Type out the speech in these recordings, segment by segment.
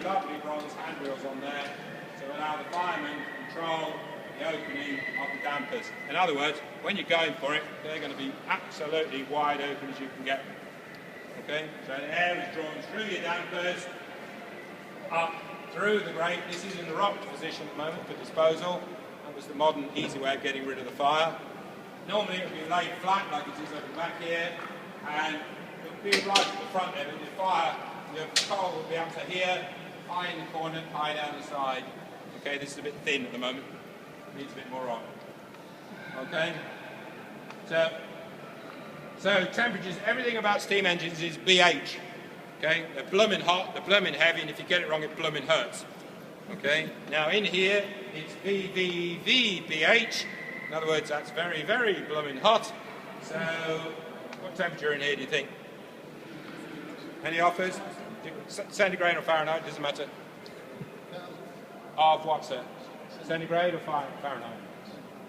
Lovely bronze handwheels on there to allow the firemen to control the opening of the dampers. In other words, when you're going for it, they're going to be absolutely wide open as you can get them. Okay, so the air is drawn through your dampers, up through the grate. This is in the rocked position at the moment for disposal. That was the modern, easy way of getting rid of the fire. Normally it would be laid flat like it is over the back here, and it would be right at the front there, but the fire, the coal will be up to here, high in the corner, high down the side. Okay, this is a bit thin at the moment. Needs a bit more on. Okay, so temperatures, everything about steam engines is BH. Okay, they're blooming hot, they're blooming heavy, and if you get it wrong, it blooming hurts. Okay, now in here it's VVVBH. In other words, that's very, very blooming hot. So, what temperature in here do you think? Any offers? Centigrade or Fahrenheit, doesn't matter. Of what, sir? Centigrade or Fahrenheit?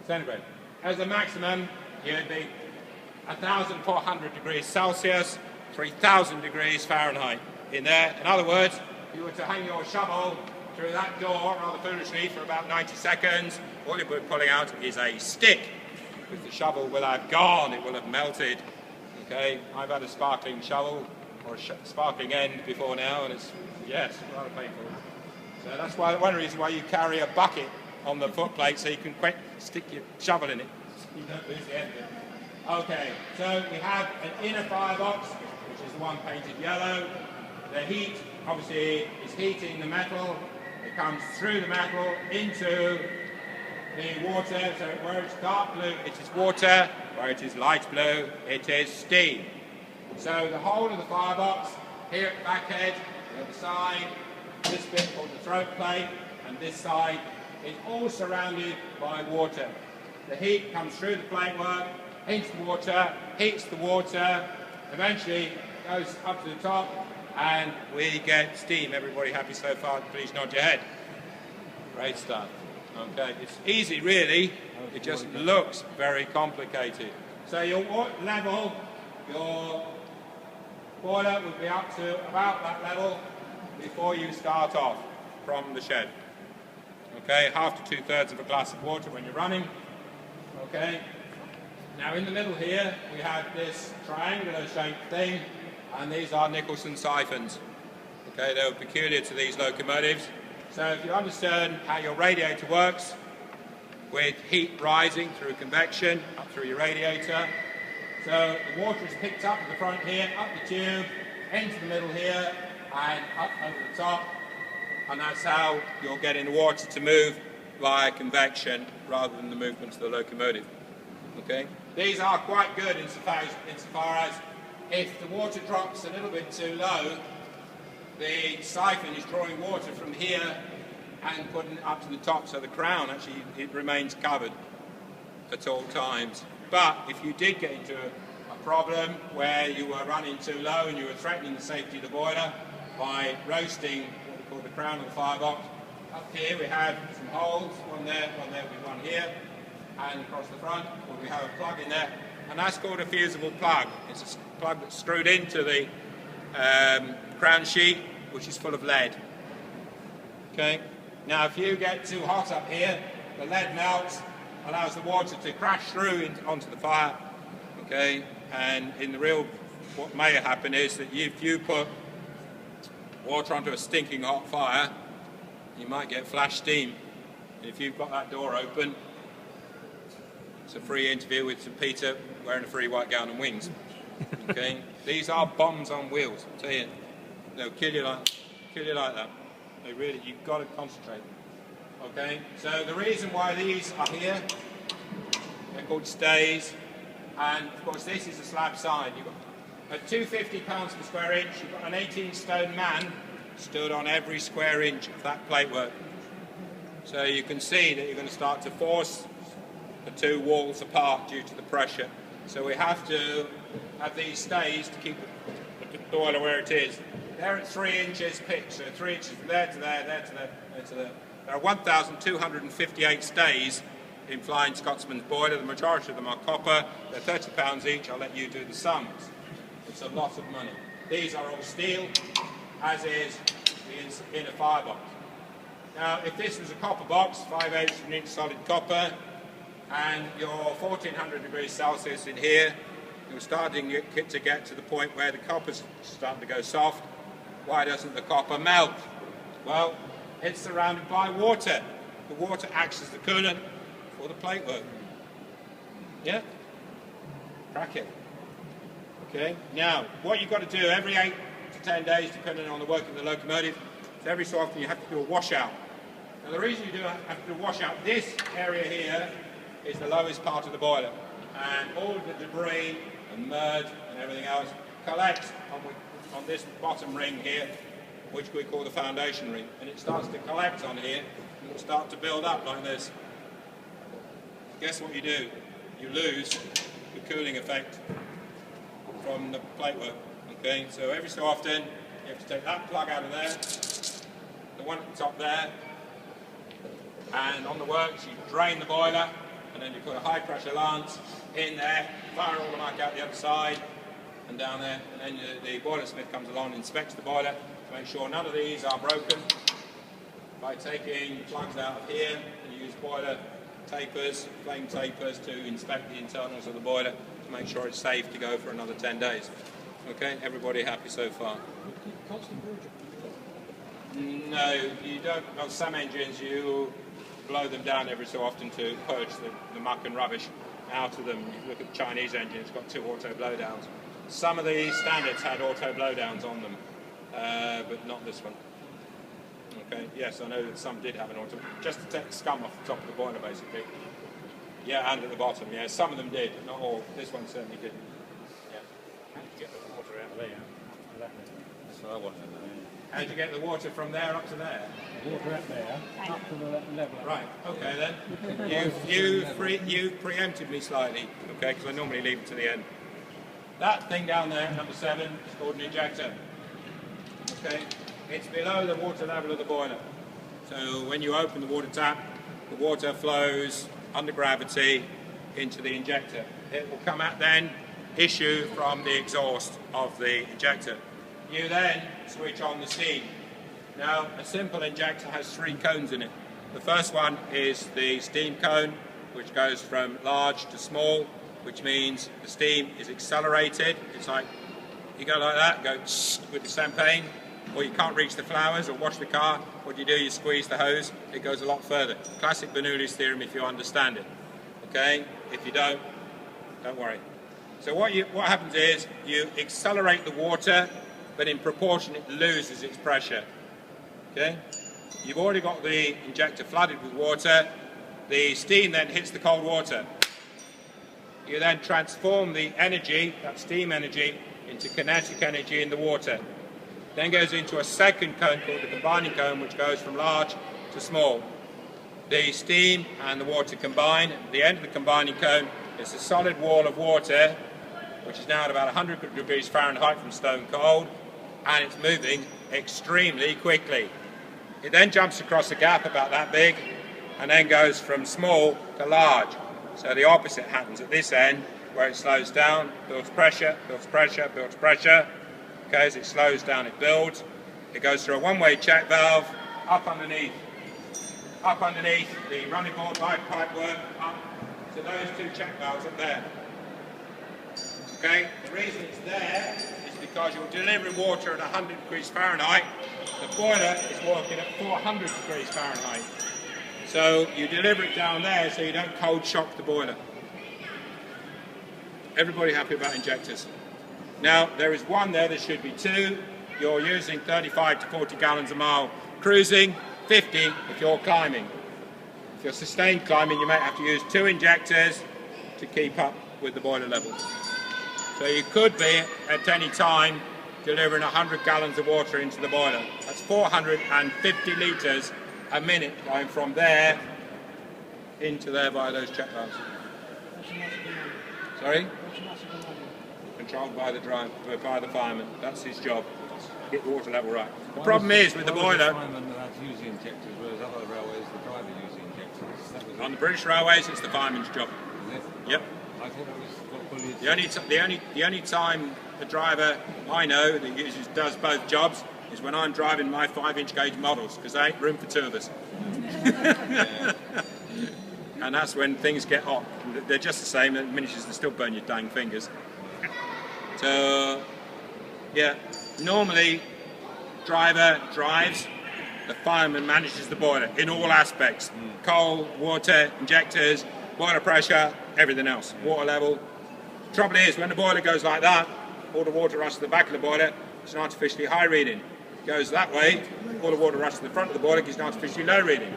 Centigrade. As a maximum, you'd be 1,400 degrees Celsius, 3,000 degrees Fahrenheit in there. In other words, if you were to hang your shovel through that door, rather foolishly, for about 90 seconds, all you'll be pulling out is a stick. Because the shovel will have gone, it will have melted. Okay, I've had a sparkling shovel, or a sparkling end before now, and it's, yes, rather painful. So that's why, one reason why you carry a bucket on the footplate, so you can stick your shovel in it. You don't lose the end of it. Okay, so we have an inner firebox, which is the one painted yellow. The heat, obviously, is heating the metal. It comes through the metal into the water. So where it's dark blue, it is water. Where it is light blue, it is steam. So the whole of the firebox, here at the back head, the other side, this bit called the throat plate, and this side is all surrounded by water. The heat comes through the platework, into the water, heats the water, eventually goes up to the top, and we get steam. Everybody happy so far? Please nod your head. Great stuff. Okay, it's easy really, it just looks very complicated. So your level, your boiler would be up to about that level before you start off from the shed. Okay, 1/2 to 2/3 of a glass of water when you're running. Okay, now in the middle here we have this triangular shaped thing, and these are Nicholson siphons. Okay, they're peculiar to these locomotives. So if you understand how your radiator works, with heat rising through convection up through your radiator, so the water is picked up at the front here, up the tube, into the middle here, and up over the top, and that's how you're getting the water to move via convection rather than the movement of the locomotive. Okay, these are quite good insofar as if the water drops a little bit too low, the siphon is drawing water from here and putting it up to the top, so the crown actually it remains covered at all times. But if you did get into a problem where you were running too low and you were threatening the safety of the boiler by roasting what we call the crown of the firebox, up here we have some holes, one there will be one here, and across the front we have a plug in there, and that's called a fusible plug. It's a plug that's screwed into the crown sheet, which is full of lead. Okay. Now, if you get too hot up here, the lead melts, allows the water to crash through onto the fire. Okay. And in the real, what may happen is that if you put water onto a stinking hot fire, you might get flash steam. And if you've got that door open, it's a free interview with St. Peter wearing a free white gown and wings. Okay. These are bombs on wheels. I'll tell you. They'll kill you like that. They really, you've got to concentrate. Okay, so the reason why these are here, they're called stays, and of course this is a slab side. You've got at 250 pounds per square inch, you've got an 18-stone man stood on every square inch of that platework. So you can see that you're going to start to force the two walls apart due to the pressure. So we have to have these stays to keep the boiler where it is. They're at 3 inches pitch, so 3 inches from there to there, there to there, there to there. There are 1,258 stays in Flying Scotsman's boiler. The majority of them are copper. They're £30 each. I'll let you do the sums. It's a lot of money. These are all steel, as is the is in a firebox. Now, if this was a copper box, 5/8 of an inch solid copper, and you're 1400 degrees Celsius in here, you're starting to get to the point where the copper's starting to go soft. Why doesn't the copper melt? Well, it's surrounded by water. The water acts as the coolant for the plate work. Yeah? Crack it. Okay, now, what you've got to do every 8 to 10 days, depending on the work of the locomotive, is every so often you have to do a washout. Now, the reason you have to do a washout, this area here is the lowest part of the boiler, and all the debris and mud and everything else collects on this bottom ring here, which we call the foundation ring, and it starts to collect on here and will start to build up like this. Guess what you do? You lose the cooling effect from the plate work. Okay, so every so often you have to take that plug out of there, the one at the top there, and on the works you drain the boiler, and then you put a high pressure lance in there, fire all the muck out the other side and down there, and then the boiler smith comes along and inspects the boiler to make sure none of these are broken by taking plugs out of here, and you use boiler tapers, flame tapers to inspect the internals of the boiler to make sure it's safe to go for another 10 days. Okay, everybody happy so far? No, you don't. On some engines you blow them down every so often to purge the muck and rubbish out of them. You look at the Chinese engine, it's got 2 auto blowdowns. Some of the standards had auto blowdowns on them, but not this one. Okay, yes, I know that some did have an auto, just to take the scum off the top of the boiler basically. Yeah, and at the bottom, yeah, some of them did, but not all. This one certainly didn't. Yeah. How did you get the water out of there? That's what I want to know. How did you get the water from there up to there? Water up there, up to the level. Right, okay then. You preempted me slightly, okay, because I normally leave it to the end. That thing down there, number 7, is called an injector. Okay, it's below the water level of the boiler. So when you open the water tap, the water flows under gravity into the injector. It will come out then, issue from the exhaust of the injector. You then switch on the steam. Now, a simple injector has 3 cones in it. The first one is the steam cone, which goes from large to small, which means the steam is accelerated. It's like, you go like that, go with the champagne, or you can't reach the flowers or wash the car. What do? You squeeze the hose, it goes a lot further. Classic Bernoulli's theorem if you understand it. Okay? If you don't worry. So what happens is, you accelerate the water, but in proportion it loses its pressure. Okay? You've already got the injector flooded with water. The steam then hits the cold water. You then transform the energy, that steam energy, into kinetic energy in the water. Then goes into a second cone called the combining cone, which goes from large to small. The steam and the water combine. At the end of the combining cone is a solid wall of water, which is now at about 100 degrees Fahrenheit from stone cold, and it's moving extremely quickly. It then jumps across a gap about that big, and then goes from small to large. So the opposite happens at this end, where it slows down, builds pressure, builds pressure, builds pressure. Okay, as it slows down, it builds. It goes through a one-way check valve, up underneath the running board pipe work, up to those 2 check valves up there. Okay, the reason it's there is because you're delivering water at 100 degrees Fahrenheit. The boiler is working at 400 degrees Fahrenheit. So you deliver it down there so you don't cold shock the boiler. Everybody happy about injectors? Now, there is one there should be 2. You're using 35 to 40 gallons a mile cruising, 50 if you're climbing. If you're sustained climbing, you might have to use 2 injectors to keep up with the boiler level. So you could be, at any time, delivering 100 gallons of water into the boiler. That's 450 litres a minute going from there into there via those check valves. Sorry? Controlled by the fireman. That's his job. Get the water level right. The problem is with the boiler. The fireman that use the injectors, whereas other railways the driver use the injectors. On the British Railways, it's the fireman's job. Is it? Yep. I thought it was The only time the driver I know that does both jobs is when I'm driving my 5-inch gauge models, because there ain't room for two of us. And that's when things get hot. They're just the same, the miniatures, they still burn your dang fingers. So, yeah, normally driver drives, the fireman manages the boiler in all aspects. Coal, water, injectors, boiler pressure, everything else, water level. Trouble is, when the boiler goes like that, all the water rushes to the back of the boiler, it's an artificially high reading. Goes that way, all the water rushes to the front of the boiler, gives an artificially low reading.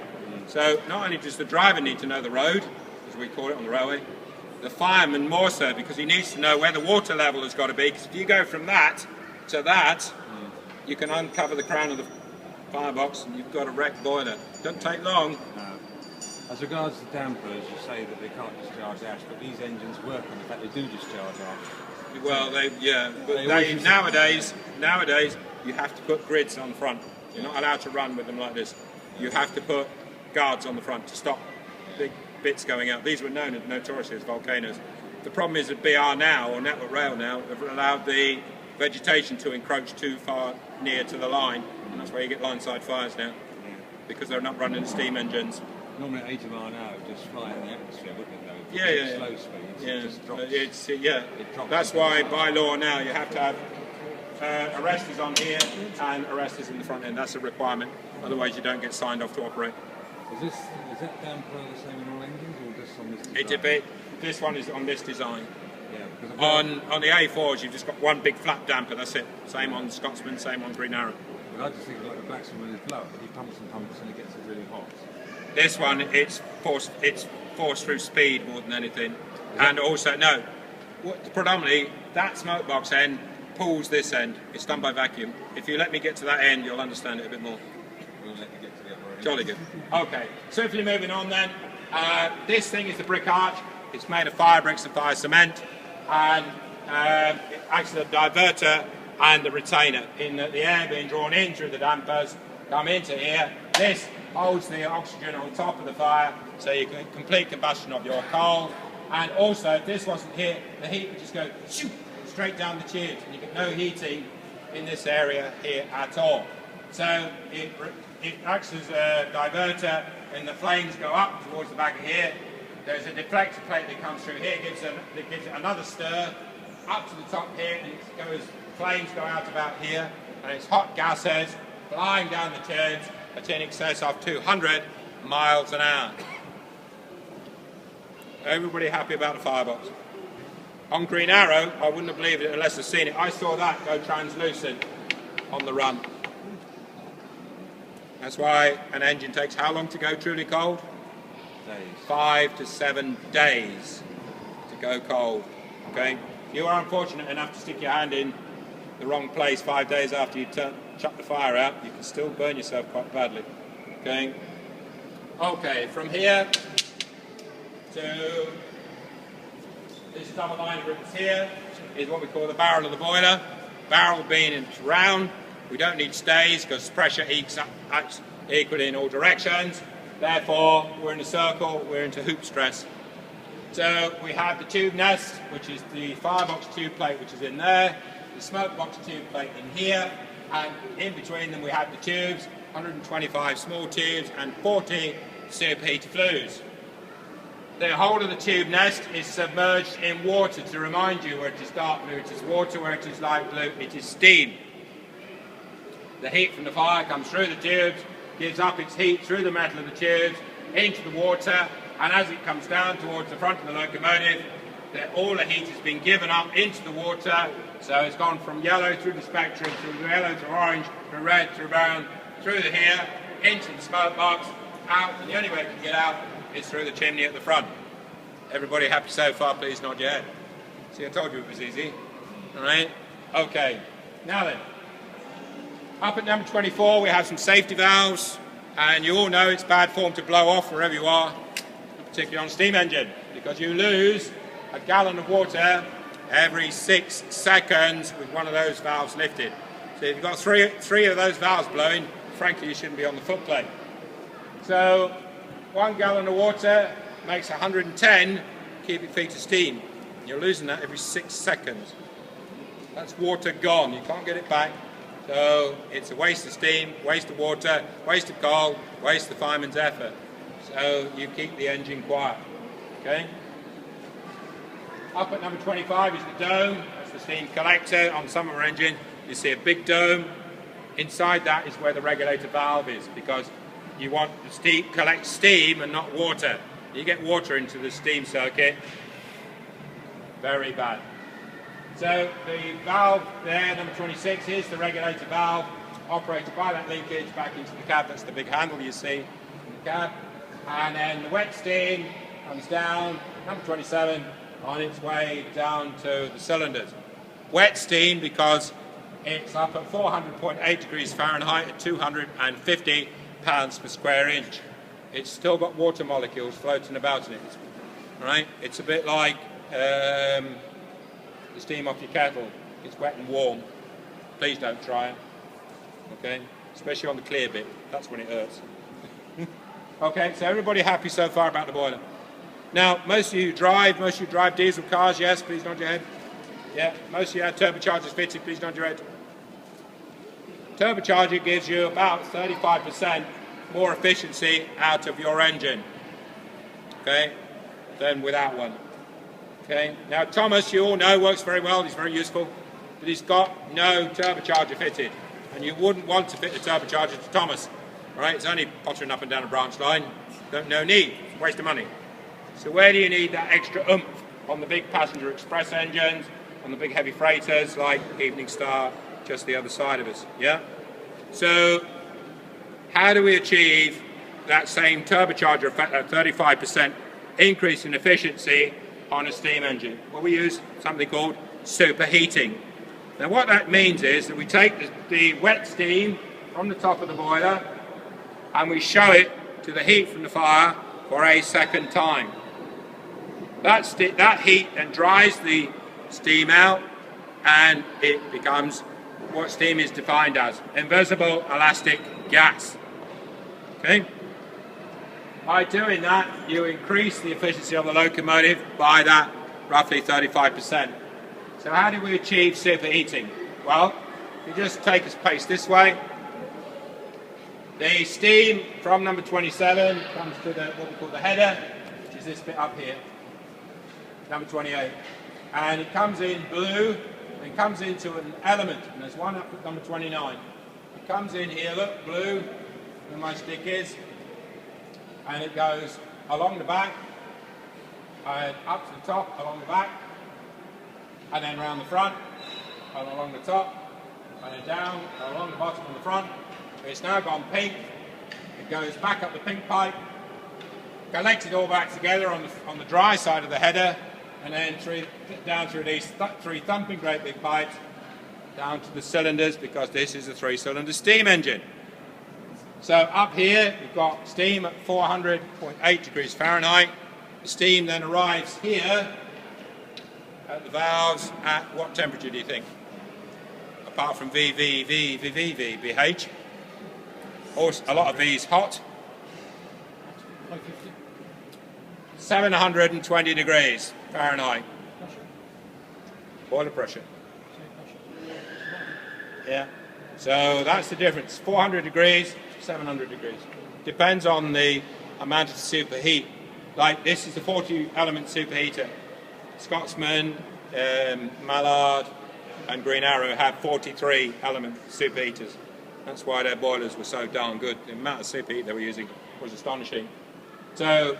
So not only does the driver need to know the road, as we call it on the railway, the fireman more so, because he needs to know where the water level has got to be, because if you go from that to that, you can uncover the crown of the firebox and you've got a wrecked boiler. Doesn't take long. No. As regards to dampers, you say that they can't discharge ash, but these engines work on the fact they do discharge ash. Well, but nowadays you have to put grids on the front. You're not allowed to run with them like this. You have to put guards on the front to stop big bits going out. These were known as notoriously as volcanoes. The problem is that BR now, or Network Rail now, have allowed the vegetation to encroach too far near to the line, and that's why you get line-side fires now, because they're not running the steam engines. Normally at 80 miles an hour, it would just fly in the atmosphere, wouldn't it, though? Yeah. Slow speeds, Yeah, it just drops. it drops. That's why by law now you have to have arresters on here and arresters in the front end. That's a requirement. Otherwise you don't get signed off to operate. Is that damper the same in all engines, or just on this design? This one is on this design. Yeah, because On the A4s you've just got one big flat damper, that's it. Same on Scotsman, same on Green Arrow. I just think like the Blacksman with his blower, he pumps and pumps and it gets it really hot. This one, it's forced through speed more than anything. And also, predominantly that smoke box end pulls this end. It's done by vacuum. If you let me get to that end, you'll understand it a bit more. We'll let you get to the other end. Jolly good. Okay, swiftly moving on then. This thing is the brick arch. It's made of fire bricks and fire cement. And it acts as a diverter and the retainer, in that the air being drawn in through the dampers come into here. This holds the oxygen on top of the fire, so you can complete combustion of your coal. And also, if this wasn't here, the heat would just go straight down the tubes, and you get no heating in this area here at all. So it acts as a diverter, and the flames go up towards the back of here. There's a deflector plate that comes through here, that gives it another stir up to the top here, and flames go out about here, and it's hot gases flying down the tubes at in excess of 200 miles an hour. Everybody happy about the firebox? On Green Arrow, I wouldn't have believed it unless I'd seen it. I saw that go translucent on the run. That's why an engine takes how long to go truly cold? Days. 5 to 7 days to go cold. Okay? If you are unfortunate enough to stick your hand in the wrong place 5 days after you chuck the fire out, you can still burn yourself quite badly. Okay? Okay, from here to this double line of rivets here is what we call the barrel of the boiler. Barrel being round, we don't need stays because pressure acts equally in all directions. Therefore, we're in a circle, we're into hoop stress. So we have the tube nest, which is the firebox tube plate, which is in there, the smoke box tube plate in here, and in between them we have the tubes, 125 small tubes and 40 superheated flues. The whole of the tube nest is submerged in water. To remind you, where it is dark blue, it is water, where it is light blue, it is steam. The heat from the fire comes through the tubes, gives up its heat through the metal of the tubes, into the water, and as it comes down towards the front of the locomotive, all the heat has been given up into the water, so it's gone from yellow through the spectrum, through yellow to orange, through red, through brown, through the here, into the smoke box, out, and the only way it can get out is through the chimney at the front. Everybody happy so far? Please nod your head. See, I told you it was easy. All right? Okay. Now then, up at number 24 we have some safety valves, and you all know it's bad form to blow off wherever you are, particularly on a steam engine, because you lose a gallon of water every 6 seconds with one of those valves lifted. So if you've got three of those valves blowing, frankly you shouldn't be on the footplate. So 1 gallon of water makes 110 cubic feet of steam. You're losing that every 6 seconds. That's water gone. You can't get it back. So it's a waste of steam, waste of water, waste of coal, waste of the fireman's effort. So you keep the engine quiet. Okay? Up at number 25 is the dome. That's the steam collector on some of our engine. You see a big dome. Inside that is where the regulator valve is, because you want the steam collect steam and not water. You get water into the steam circuit, very bad. So the valve there, number 26, is the regulator valve, operated by that linkage back into the cab. That's the big handle you see in the cab. And then the wet steam comes down, number 27, on its way down to the cylinders. Wet steam because it's up at 400.8 degrees Fahrenheit at 250 pounds per square inch. It's still got water molecules floating about in it. Right? It's a bit like the steam off your kettle. It's wet and warm. Please don't try it. Okay? Especially on the clear bit. That's when it hurts. Okay, so everybody happy so far about the boiler? Now, most of you drive diesel cars, yes, please nod your head. Yeah, most of you have turbochargers fitted, please nod your head. Turbocharger gives you about 35% more efficiency out of your engine, okay, than without one. Okay, now Thomas, you all know, works very well, he's very useful, but he's got no turbocharger fitted, and you wouldn't want to fit the turbocharger to Thomas. All right, it's only pottering up and down a branch line, no need, waste of money. So where do you need that extra oomph? On the big passenger express engines, on the big heavy freighters like Evening Star, just the other side of us, yeah? So how do we achieve that same turbocharger effect, that 35% increase in efficiency on a steam engine? Well, we use something called superheating. Now what that means is that we take the wet steam from the top of the boiler and we show it to the heat from the fire for a second time. That heat then dries the steam out and it becomes what steam is defined as, invisible elastic gas. Okay? By doing that, you increase the efficiency of the locomotive by that roughly 35%. So how do we achieve superheating? Well, you just take a pace this way. The steam from number 27 comes to what we call the header, which is this bit up here, number 28. And it comes in blue, and comes into an element, and there's one up at number 29. It comes in here, look, blue, where my stick is, and it goes along the back, and up to the top, along the back, and then round the front, and along the top, and then down, and along the bottom and the front. It's now gone pink. It goes back up the pink pipe, collects it all back together on the dry side of the header, and then down through these three thumping great big pipes down to the cylinders, because this is a 3-cylinder steam engine. So up here we've got steam at 400.8 degrees Fahrenheit. The steam then arrives here at the valves at what temperature do you think? Apart from VH? Or a lot of V's hot. 720 degrees Fahrenheit. Boiler pressure. Yeah. So that's the difference. 400 degrees, 700 degrees. Depends on the amount of superheat. Like this is the 40-element superheater. Scotsman, Mallard, and Green Arrow have 43-element superheaters. That's why their boilers were so darn good. The amount of superheat they were using was astonishing. So,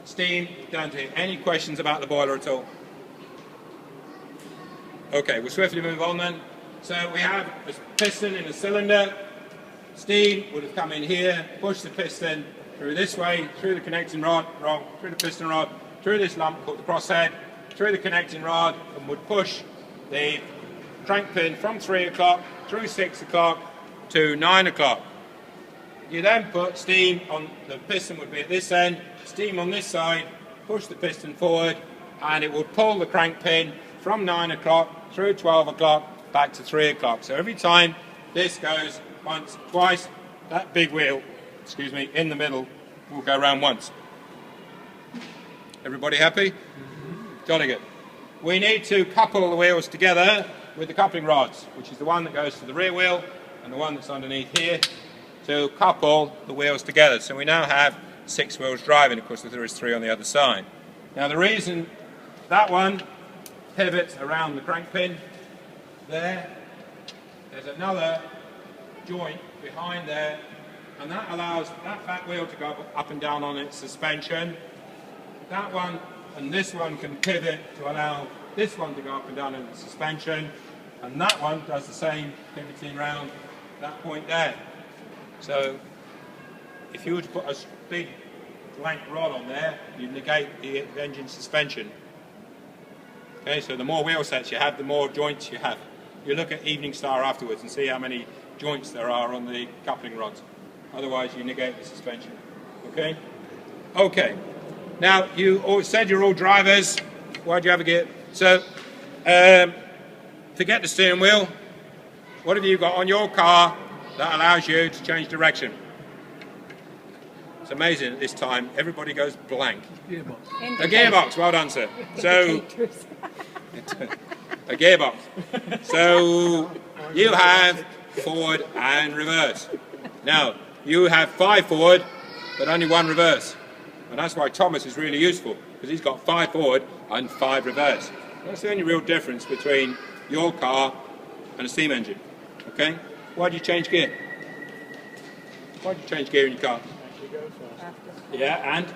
steam down to here. Any questions about the boiler at all? Okay, we'll swiftly move on then. So we have a piston in a cylinder. Steam would have come in here, pushed the piston through this way, through the connecting rod, through the piston rod, through this lump called the crosshead, through the connecting rod, and would push the crank pin from 3 o'clock through 6 o'clock to 9 o'clock. You then put steam on, the piston would be at this end, steam on this side, push the piston forward, and it would pull the crank pin from 9 o'clock through 12 o'clock back to 3 o'clock. So every time this goes once, twice, that big wheel, in the middle will go round once. Everybody happy? Jolly good. We need to couple the wheels together with the coupling rods, which is the one that goes to the rear wheel and the one that's underneath here, to couple the wheels together. So we now have 6 wheels driving. Of course, there is 3 on the other side. Now the reason that one pivots around the crank pin there, there's another joint behind there, and that allows that back wheel to go up and down on its suspension. That one and this one can pivot to allow this one to go up and down in the suspension, and that one does the same, pivoting around that point there. So if you were to put a big blank rod on there, you negate the engine suspension. Okay, so the more wheel sets you have, the more joints you have. You look at Evening Star afterwards and see how many joints there are on the coupling rods. Otherwise you negate the suspension. Okay? Okay. Now you all said you're all drivers. Why do you have a gear? So forget the steering wheel. What have you got on your car that allows you to change direction? It's amazing at this time, everybody goes blank. Gearbox. A gearbox, well done, sir. So, a gearbox. So, you have forward and reverse. Now, you have 5 forward, but only 1 reverse. And that's why Thomas is really useful, because he's got 5 forward and 5 reverse. That's the only real difference between your car and a steam engine. Okay? Why do you change gear? Why do you change gear in your car? Yeah, and?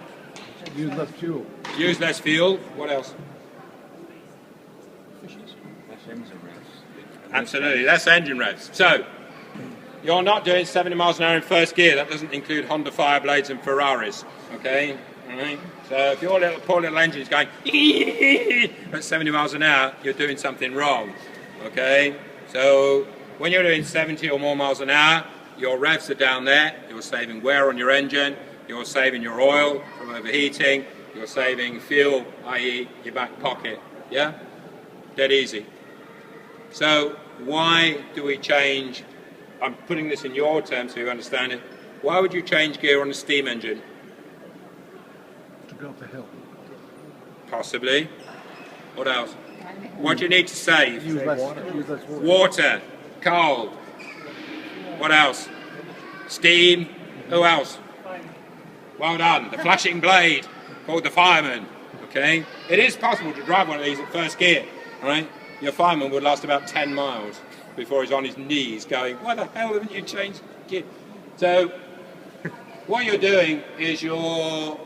Use less fuel. Use less fuel. What else? Less engine revs. Absolutely, less engine revs. So, you're not doing 70 miles an hour in first gear. That doesn't include Honda Fireblades and Ferraris. Okay? All right? So if your poor little engine is going at 70 miles an hour, you're doing something wrong. Okay? So when you're doing 70 or more miles an hour, your revs are down there. You're saving wear on your engine. You're saving your oil from overheating. You're saving fuel, i.e. your back pocket. Yeah? Dead easy. So why do we change? I'm putting this in your terms so you understand it. Why would you change gear on a steam engine? To go up a hill. Possibly. What else? What do you need to save? Use less water. Water. Cold. What else? Steam. Who else? Well done. The flashing blade called the fireman. Okay? It is possible to drive one of these at first gear. Right? Your fireman would last about 10 miles before he's on his knees going, why the hell haven't you changed gear? So what you're doing is you're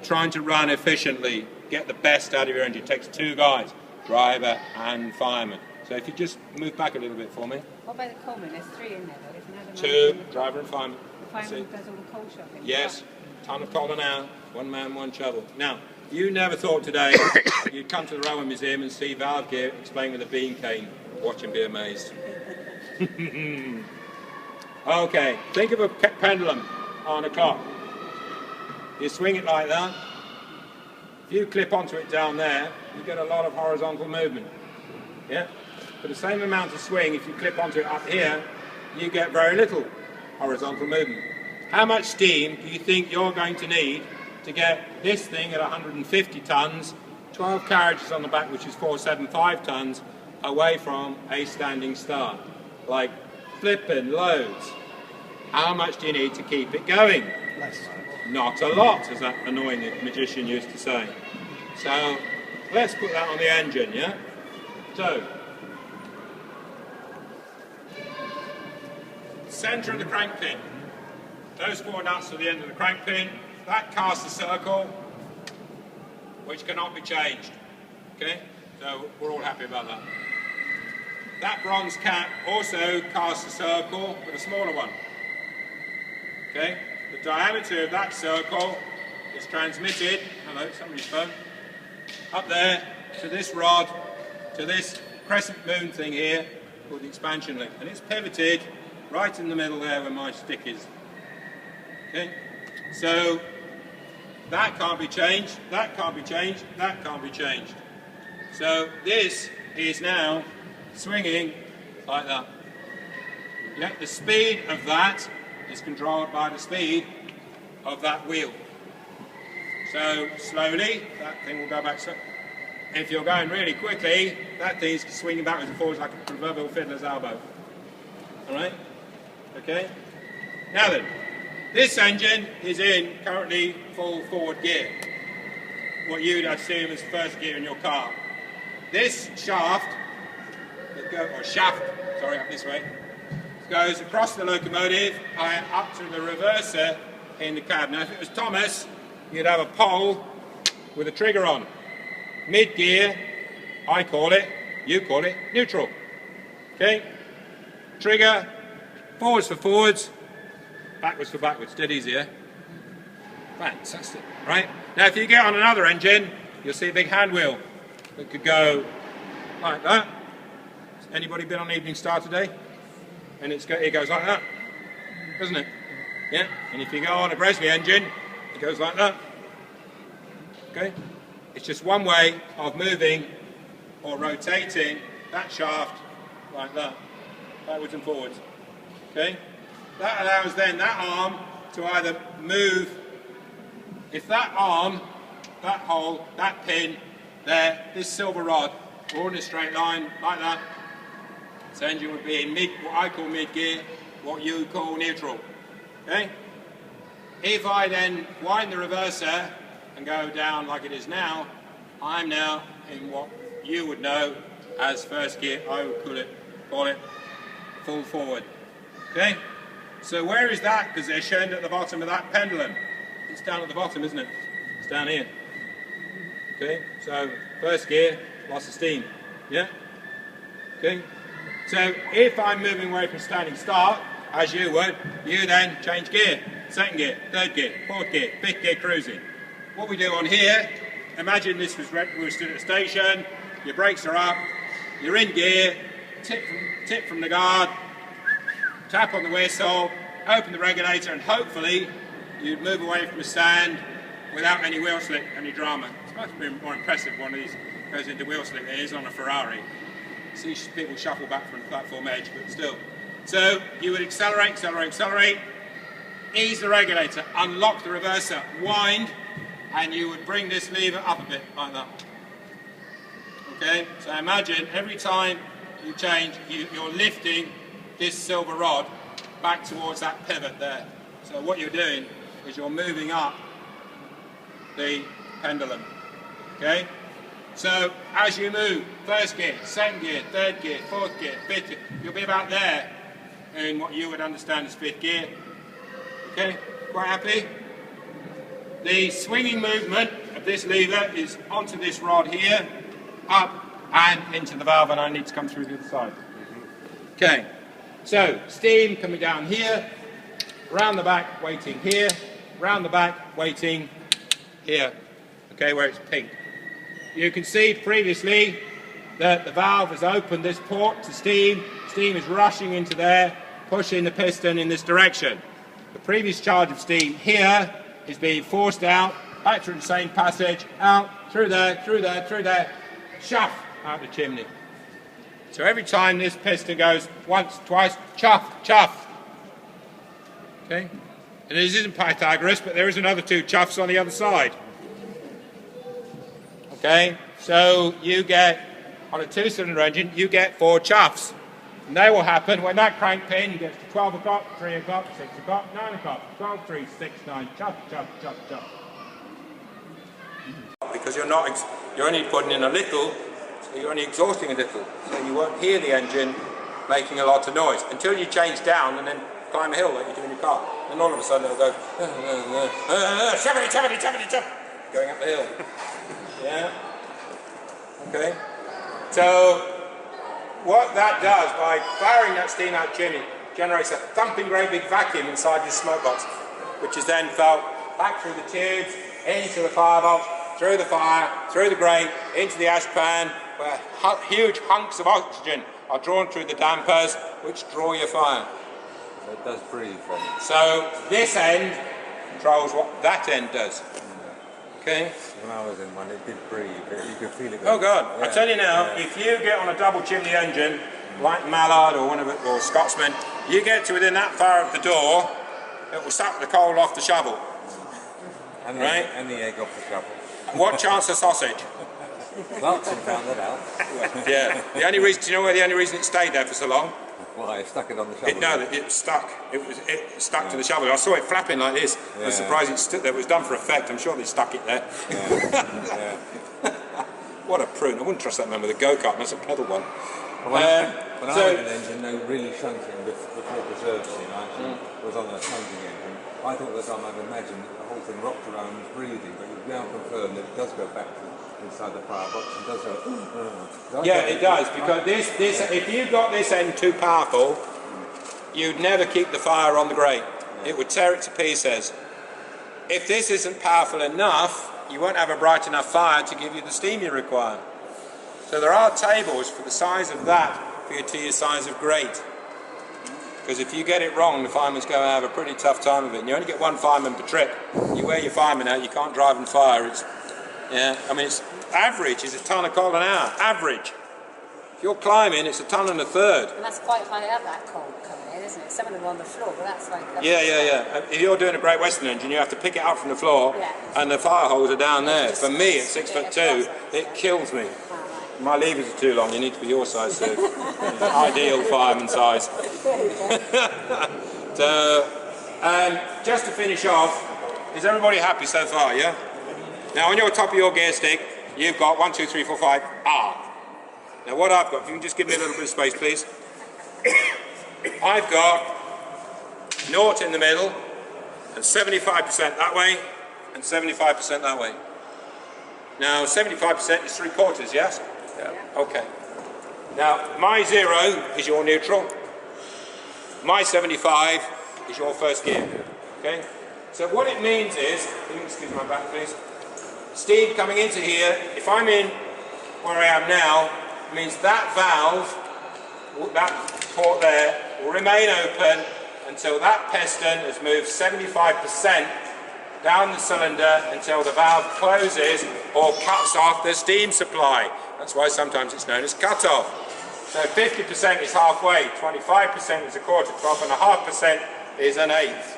trying to run efficiently, get the best out of your engine. It takes 2 guys, driver and fireman. So if you just move back a little bit for me. What about the coalman? There's 3 in there though, isn't there? 2, driver and fireman. The fireman does all the coal shopping. Yes, ton of coal an hour, 1 man, 1 shovel. Now, you never thought today you'd come to the Railway Museum and see valve gear explained with a bean cane. Watch and be amazed. Okay, think of a pendulum on a clock. You swing it like that. If you clip onto it down there, you get a lot of horizontal movement. Yeah? For the same amount of swing, if you clip onto it up here, you get very little horizontal movement. How much steam do you think you're going to need to get this thing at 150 tons, 12 carriages on the back, which is 475 tons, away from a standing start? Like flipping loads. How much do you need to keep it going? Less. Not a lot, as that annoying magician used to say. So let's put that on the engine, yeah? So, centre of the crank pin. Those 4 nuts at the end of the crank pin, that casts a circle which cannot be changed. Okay? So we're all happy about that. That bronze cap also casts a circle, but a smaller one. Okay? The diameter of that circle is transmitted, hello, somebody's phone, up there to this rod, to this crescent moon thing here, called the expansion link. And it's pivoted right in the middle there where my stick is. Okay? So, that can't be changed, that can't be changed, that can't be changed. So, this is now swinging like that. Yeah, the speed of that is controlled by the speed of that wheel. So slowly, that thing will go back. So if you're going really quickly, that thing's swinging backwards and forwards like a proverbial fiddler's elbow. Alright? Okay? Now then, this engine is in currently full forward gear. What you'd assume is first gear in your car. This shaft, up this way, goes across the locomotive and up to the reverser in the cab. Now if it was Thomas, you'd have a pole with a trigger on. Mid-gear, I call it, you call it, neutral. Okay? Trigger, forwards for forwards, backwards for backwards. Dead easy, yeah? Fantastic. Right? Now if you get on another engine, you'll see a big hand wheel that could go like that. Anybody been on Evening Star today? And it goes like that, doesn't it? Yeah? And if you go on a Bresley engine, it goes like that. Okay? It's just one way of moving or rotating that shaft like that, backwards and forwards. Okay? That allows then that arm to either move. If that arm, that hole, that pin, there, this silver rod, all in a straight line like that, this engine would be in what I call mid-gear, what you call neutral. Okay? If I then wind the reverser and go down like it is now, I'm now in what you would know as first gear. I would call it full forward. Okay? So where is that positioned at the bottom of that pendulum? It's down at the bottom, isn't it? It's down here. Okay? So first gear, lots of steam. Yeah? Okay? So if I'm moving away from standing start, as you would, you then change gear. Second gear, third gear, fourth gear, fifth gear cruising. What we do on here, imagine this was we were stood at a station, your brakes are up, you're in gear, tip from the guard, tap on the whistle, open the regulator, and hopefully you'd move away from the stand without any wheel slip, any drama. It's much more impressive one of these goes into wheel slip than it is on a Ferrari. See people shuffle back from the platform edge, but still. So you would accelerate, ease the regulator, unlock the reverser, wind, and you would bring this lever up a bit like that. Okay, so imagine every time you change, you're lifting this silver rod back towards that pivot there. So what you're doing is you're moving up the pendulum. Okay? So as you move, first gear, second gear, third gear, fourth gear, fifth gear, you'll be about there in what you would understand as fifth gear. Okay? Quite happy? The swinging movement of this lever is onto this rod here, up and into the valve, and I need to come through the other side. Okay. So steam coming down here, round the back, waiting here, round the back, waiting here. Okay, where it's pink. You can see previously that the valve has opened this port to steam. Steam is rushing into there, pushing the piston in this direction. The previous charge of steam here is being forced out, back through the same passage, out, through there, through there, through there, chuff out the chimney. So every time this piston goes once, twice, chuff, chuff. Okay? And this isn't Pythagoras, but there is another two chuffs on the other side. Okay, so you get, on a two-cylinder engine, you get 4 chuffs. And they will happen when that crank pin gets to 12 o'clock, 3 o'clock, 6 o'clock, 9 o'clock, 12, 3, 6, 9, chuff, chuff, chuff, chuff. Because you're only putting in a little, so you're only exhausting a little. So you won't hear the engine making a lot of noise until you change down and then climb a hill like you do in your car. And all of a sudden it'll go, chuffity, chuffity, chuffity, chuff, going up the hill. Yeah. Okay. So what that does by firing that steam out chimney generates a thumping great big vacuum inside this smoke box, which is then felt back through the tubes, into the firebox, through the fire, through the grate, into the ash pan, where huge hunks of oxygen are drawn through the dampers, which draw your fire. So it does breathe then. So this end controls what that end does. Okay. When I was in one, it did breathe. You could feel it. Oh God! Yeah. I tell you now, if you get on a double chimney engine like Mallard or one of it, or Scotsman, you get to within that far of the door, it will suck the coal off the shovel. And right? And the egg off the shovel. What chance of sausage? Clarkson found that out. Yeah. The only reason, do you know why the only reason it stayed there for so long? Why? Stuck it on the shovel. No, it stuck. It stuck to the shovel. I saw it flapping like this. I was surprised it stood there. It was done for effect. I'm sure they stuck it there. Yeah. What a prune. I wouldn't trust that man with a go-kart. That's a pedal one. When I had an engine, they really shunked it before the servicing. I actually was on a shunting engine. I thought at the time I'd imagined that the whole thing rocked around and was breathing, but you've now confirmed that it does go back to inside the firebox and does go. Yeah, it does, because this if you got this end too powerful, you'd never keep the fire on the grate. It would tear it to pieces. If this isn't powerful enough, you won't have a bright enough fire to give you the steam you require. So there are tables for the size of that for your size of grate. Because if you get it wrong, the fireman's going to have a pretty tough time of it. And you only get one fireman per trip. You wear your fireman out, you can't drive and fire. It's average is a ton of coal an hour. Average. If you're climbing, it's a ton and a third. And that's quite high up, that coal coming in, isn't it? Some of them are on the floor, but that's like... Yeah. If you're doing a Great Western engine, you have to pick it up from the floor, and the fire holes are down there. For me, at 6'2", it kills me. My levers are too long, you need to be your size too. Ideal fireman size. So, just to finish off, is everybody happy so far, yeah? Now on your top of your gear stick, you've got 1, 2, 3, 4, 5, R. Now what I've got, if you can just give me a little bit of space please. I've got 0 in the middle, and 75% that way, and 75% that way. Now 75% is 3/4, yes? Yeah. Okay. Now my 0 is your neutral, my 75 is your first gear. Okay? So what it means is, can you excuse my back please? Steam coming into here, if I'm in where I am now, it means that valve, that port there, will remain open until that piston has moved 75% down the cylinder until the valve closes or cuts off the steam supply. That's why sometimes it's known as cut-off. So 50% is halfway, 25% is a quarter, 12.5% is an eighth.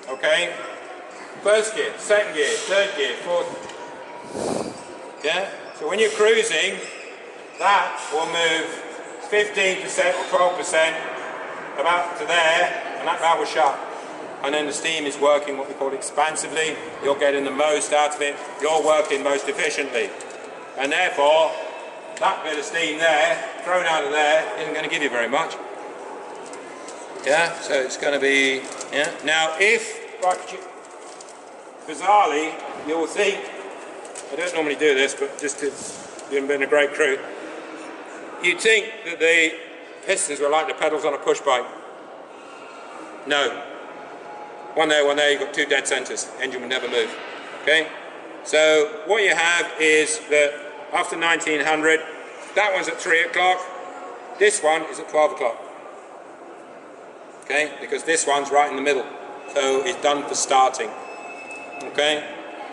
Okay? First gear, second gear, third gear, fourth. Yeah? So when you're cruising, that will move 15% or 12% about to there, and that valve will shut. And then the steam is working what we call expansively. You're getting the most out of it. You're working most efficiently. And therefore, that bit of steam there, thrown out of there, isn't going to give you very much. Yeah, so it's going to be, yeah. Now if, bizarrely, you'll think, I don't normally do this, but just to, you've been a great crew, you'd think that the pistons were like the pedals on a push bike. No. One there, you've got 2 dead centres. The engine will never move. Okay? So what you have is that after 1900, that one's at 3 o'clock, this one is at 12 o'clock. Okay? Because this one's right in the middle. So it's done for starting. Okay?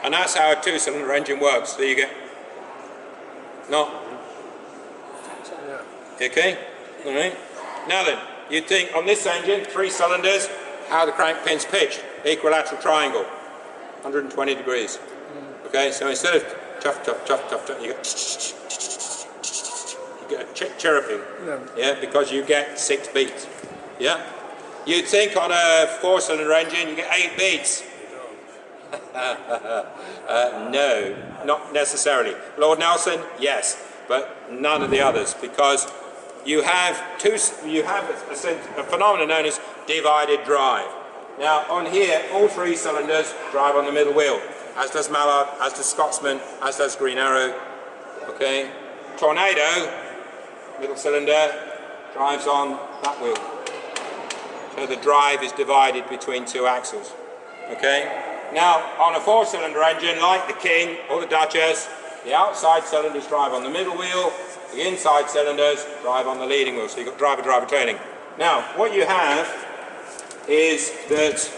And that's how a 2-cylinder engine works. So you get... No. Okay? Alright? Now then, you'd think on this engine, 3 cylinders, how the crank pin's pitched, equilateral triangle, 120 degrees. Okay, so instead of chuff, chuff, chuff, chuff, chuff, you get a chirruping, yeah, because you get 6 beats. Yeah? You'd think on a 4-cylinder engine you get 8 beats. No, not necessarily. Lord Nelson, yes, but none of the others, because you have a phenomenon known as divided drive. Now on here, all 3 cylinders drive on the middle wheel, as does Mallard, as does Scotsman, as does Green Arrow. Okay, Tornado, middle cylinder, drives on that wheel. So the drive is divided between 2 axles. Okay. Now on a 4-cylinder engine, like the King or the Duchess, the outside cylinders drive on the middle wheel. The inside cylinders drive on the leading wheel, so you've got driver-driver training. Now, what you have is that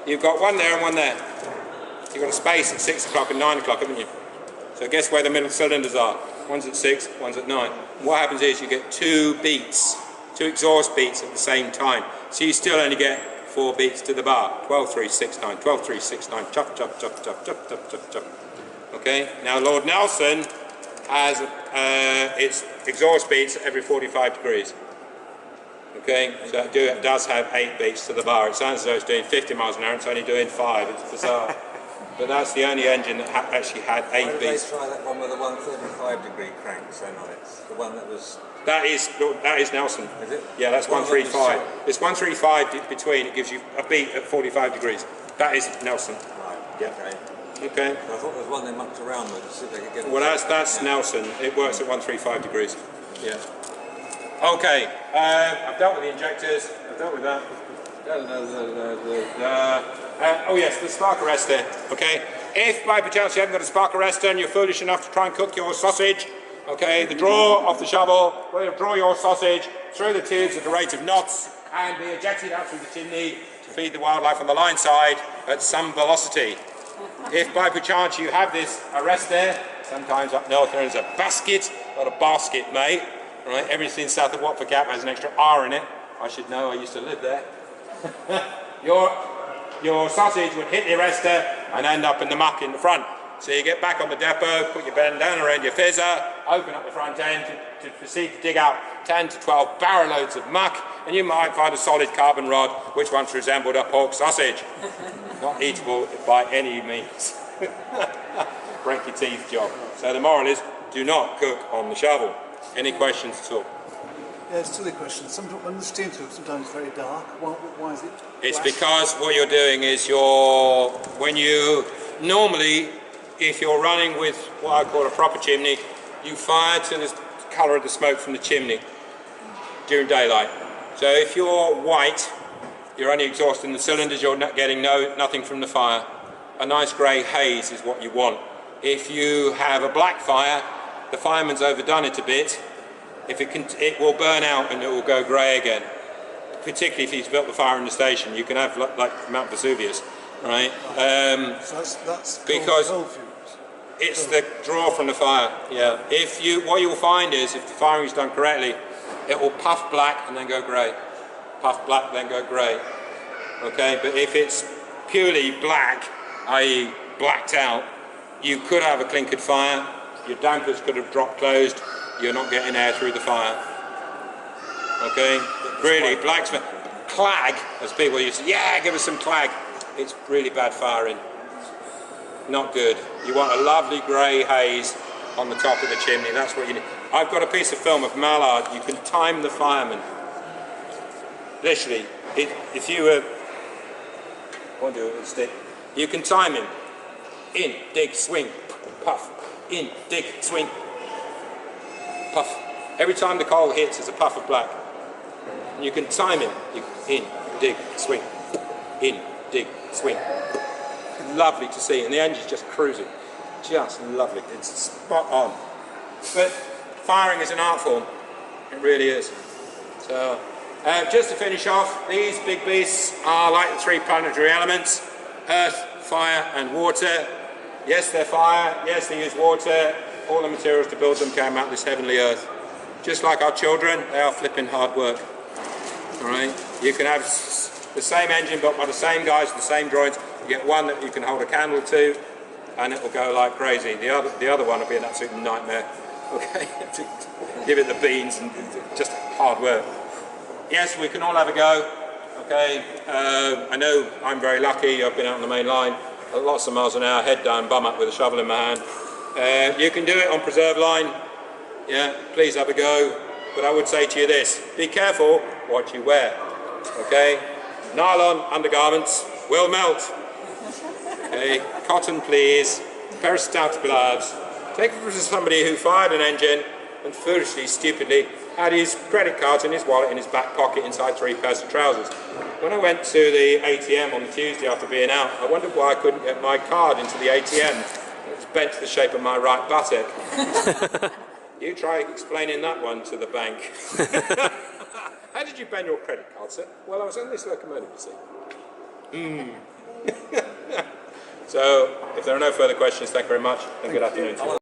you've got one there and one there. You've got a space at 6 o'clock and 9 o'clock, haven't you? So guess where the middle cylinders are? One's at 6, one's at 9. And what happens is you get 2 beats, 2 exhaust beats at the same time. So you still only get 4 beats to the bar. 12, 3, 6, 9, 12, 3, 6, 9, chop, chop, chop, chop, chop, chop, chop, chop. Okay, now Lord Nelson has its exhaust beats every 45 degrees. Okay, so it does have 8 beats to the bar. It sounds as though it's doing 50 miles an hour, it's only doing 5. It's bizarre. But that's the only engine that actually had 8 Why did beats. they try that one with the 135 degree cranks then on it? The one that was... That is Nelson. Is it? Yeah, that's Well, 135. It's 135 between, it gives you a beat at 45 degrees. That is Nelson. Right, Yeah. okay. Okay. I thought there was one they mucked around with to see if they could get it. Well, that's Nelson. It works at 135 degrees. Yeah. Okay. I've dealt with the injectors. I've dealt with that. Oh yes, the spark arrestor. Okay. If by perchance you haven't got a spark arrestor and you're foolish enough to try and cook your sausage, okay, the draw of the shovel will draw your sausage through the tubes at the rate of knots and be ejected out through the chimney to feed the wildlife on the line side at some velocity. If by perchance you have this arrestor, sometimes up north there is a basket, not a basket, mate. Right, everything south of Watford Gap has an extra R in it. I should know, I used to live there. Your sausage would hit the arrestor and end up in the muck in the front. So you get back on the depot, put your bandana around your fizzer, open up the front end to proceed to dig out 10 to 12 barrow loads of muck, and you might find a solid carbon rod which once resembled a pork sausage. Not eatable by any means. Break your teeth job. So the moral is, do not cook on the shovel. Any questions at all? Yeah, it's a silly question. When the steam tube sometimes it's very dark. Why is it? It's black? because what you're doing is normally, if you're running with what I call a proper chimney, you fire to the colour of the smoke from the chimney during daylight. So if you're white, you're only exhausting the cylinders, you're not getting nothing from the fire. A nice grey haze is what you want. If you have a black fire, the fireman's overdone it a bit. It will burn out and it will go grey again. Particularly if he's built the fire in the station, you can have like Mount Vesuvius, right? So that's because coal fumes. it's the draw from the fire. Yeah. What you'll find is if the firing is done correctly, it will puff black and then go grey. Puff black, then go grey. Okay, but if it's purely black, i.e. blacked out, you could have a clinkered fire. Your dampers could have dropped closed. You're not getting air through the fire. Okay? Really, black smoke. Clag, as people used to say, yeah, give us some clag. It's really bad firing. Not good. You want a lovely grey haze on the top of the chimney. That's what you need. I've got a piece of film of Mallard. You can time the fireman. Literally, if you were... I'll do it with a stick. You can time him. In, dig, swing, puff. In, dig, swing, puff. Every time the coal hits, there's a puff of black. And you can time him. In, dig, swing. In, dig, swing. Lovely to see. And the engine's just cruising. Just lovely. It's spot on. But firing is an art form. It really is. So, just to finish off, these big beasts are like the 3 planetary elements. Earth, fire and water. Yes, they're fire. Yes, they use water. All the materials to build them came out of this heavenly earth. Just like our children, they are flipping hard work. Alright? You can have the same engine built by the same guys with the same drawings. You get one that you can hold a candle to and it will go like crazy. The other one will be an absolute nightmare. Okay? To give it the beans and just hard work. Yes, we can all have a go. Okay? I know I'm very lucky. I've been out on the main line at lots of miles an hour, head down, bum up with a shovel in my hand. You can do it on preserve line. Yeah, please have a go. But I would say to you this, be careful what you wear. Okay? Nylon undergarments will melt. Okay? Cotton please. A pair of stout gloves. Take it from somebody who fired an engine and foolishly, stupidly had his credit cards in his wallet in his back pocket inside 3 pairs of trousers. When I went to the ATM on the Tuesday after being out, I wondered why I couldn't get my card into the ATM. It was bent to the shape of my right buttock. You try explaining that one to the bank. How did you bend your credit card, sir? Well, I was on this locomotive, you see. So, if there are no further questions, thank you very much, and good afternoon to you.